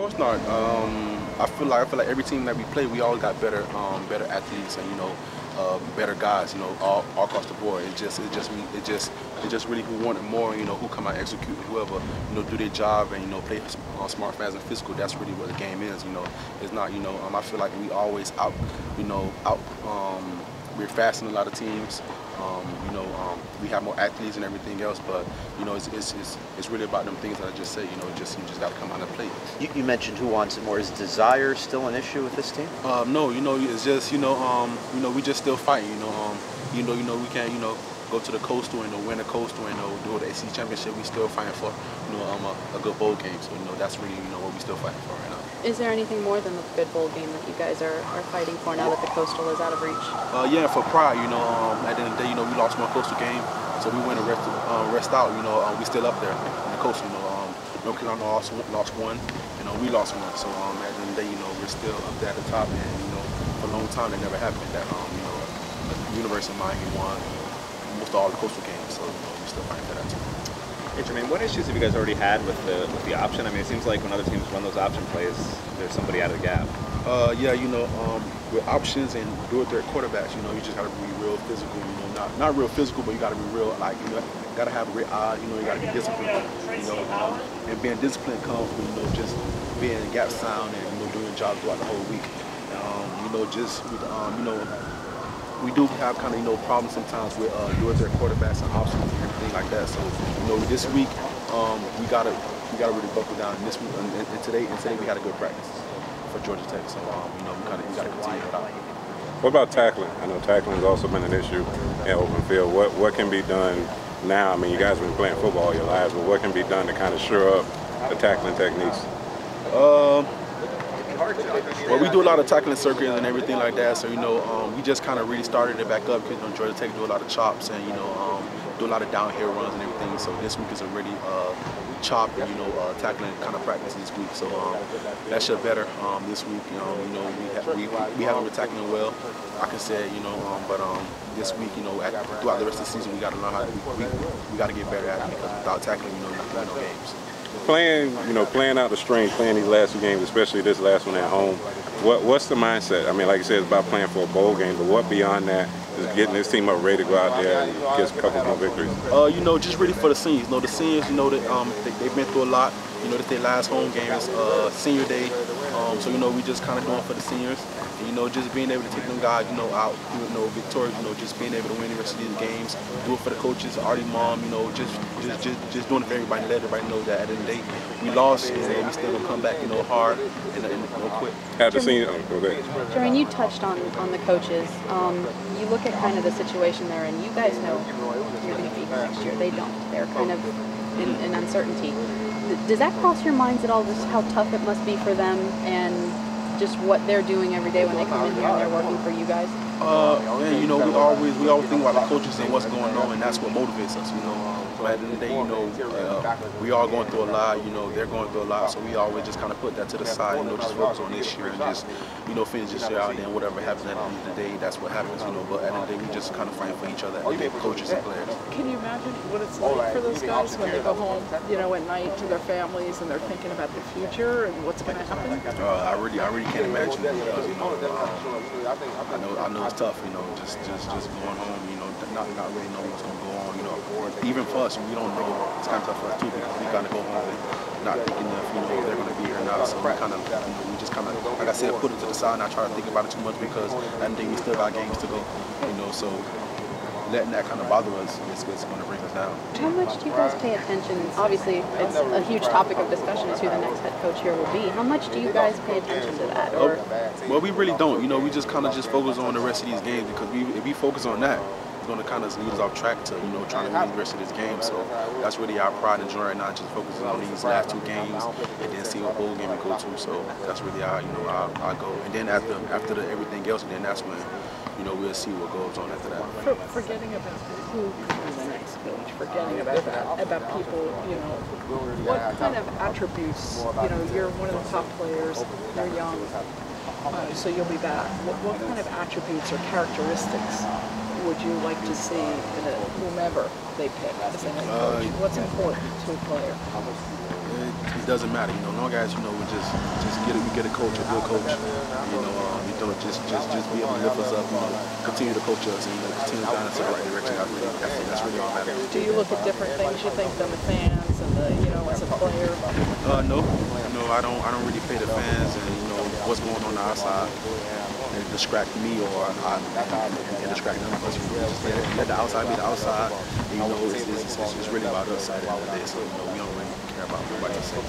course not. I feel like every team that we play, we all got better athletes and better guys. All across the board. It just really who wanted more. Who come out and execute, whoever do their job and play smart, fast, and physical. That's really what the game is. It's not. I feel like we always we're faster than a lot of teams. We have more athletes and everything else, but it's really about them things that I just say. You just got to come out and play. You mentioned who wants it more. Is desire still an issue with this team? No, it's just we just still fighting. We can't go to the Coastal and win the Coastal and do the ACC championship. We still fighting for a good bowl game. So that's really what we still fighting for right now. Is there anything more than the good bowl game that you guys are fighting for now that the Coastal is out of reach? Yeah, for pride. At the end of the day, we lost one Coastal game, so we went and rest out. We still up there in the Coastal. North Carolina lost one. We lost one. So at the end of the day, we're still up there at the top, and for a long time it never happened that the University of Miami won almost all the Coastal games. So we're still fighting for that too. Hey, Jermaine, what issues have you guys already had with the option? I mean, it seems like when other teams run those option plays, there's somebody out of the gap. Yeah, with options and dual-threat quarterbacks, you just got to be real physical. Not real physical, but you got to be real. Got to have great eyes. You got to be disciplined. And being disciplined comes with just being gap sound and doing your job throughout the whole week. We do have kind of problems sometimes with dual-threat quarterbacks and options and everything like that. So this week we gotta really buckle down. This week and today we had a good practice for Georgia Tech. So we gotta continue that. What about tackling? I know tackling has also been an issue in open field. What can be done now? I mean, you guys have been playing football all your lives, but what can be done to kind of shore up the tackling techniques? Well, we do a lot of tackling circuits and everything like that. So we just kind of really started it back up because Georgia Tech do a lot of chops and do a lot of downhill runs and everything. So this week is a really chop and tackling kind of practice this week. So that should better this week. We haven't been tackling well, I can say. But this week, throughout the rest of the season, we got to learn how we got to get better at it because without tackling, you're not winning no games. Playing out the string, playing these last two games, especially this last one at home. What's the mindset? I mean, like you said, it's about playing for a bowl game, but what beyond that is getting this team up ready to go out there and get a couple more victories? Just really for the seniors. The seniors, they've been through a lot. This their last home game is senior day. So we just kind of doing for the seniors. And, just being able to take them guys, out, victorious. Just being able to win the rest of these games. Do it for the coaches, Artie, Mom. Just doing it for everybody. Let everybody know that at the end of the day, we lost. We still gonna come back, hard and don't quit. After seeing, go ahead. Jermaine, you touched on the coaches. You look at kind of the situation there, and you guys know you're going to be here next year. They don't. They're kind of in uncertainty. Does that cross your minds at all, just how tough it must be for them and just what they're doing every day when they come in here and they're working for you guys? And, we always think about the coaches and what's going on, and that's what motivates us. So at the end of the day, we are going through a lot. They're going through a lot, so we always just kind of put that to the side. Just focus on this year and just finish this year out. And then whatever happens at the end of the day, that's what happens. But at the end of the day, we just kind of fight for each other, coaches and players. Can you imagine what it's like for those guys when they go home, at night to their families and they're thinking about the future and what's going to happen? I really can't imagine that because I know it's tough. Just going home. Not really knowing what's going to go on. Even for us, we don't know. It's kind of tough for us too because we kind of go home and not thinking if they're going to be here or not. So we just kind of, like I said, put it to the side and not try to think about it too much because I think we still got games to go. So letting that kind of bother us is going to bring us down. How much do you guys pay attention? Obviously, it's a huge topic of discussion is who the next head coach here will be. How much do you guys pay attention to that? Well, we really don't. We just kind of just focus on the rest of these games because if we focus on that, it's going to kind of lead us off track to trying to win the rest of this game. So that's really our pride and joy right now, just focusing on these last two games and then see what bowl game we go to. So that's really our go. And then after everything else, and then that's when we'll see what goes on after that. Forgetting about who is the next coach, forgetting about that, about people, what kind of attributes, you're one of the top players, you're young, so you'll be back. What kind of attributes or characteristics would you like to see whomever they pick as a head coach? What's important to a player? It doesn't matter, you know. Long as we get a coach, a good coach. Just be able to lift us up, continue to coach us, and continue to guide us in the right direction. That's really all that matters. Do you look at different things you think than the fans and as a player? No, I don't really pay the fans and what's going on outside and distract me or distract them because just let the outside be the outside. And, it's really about us at the end of the day. So we don't really care about what nobody else says.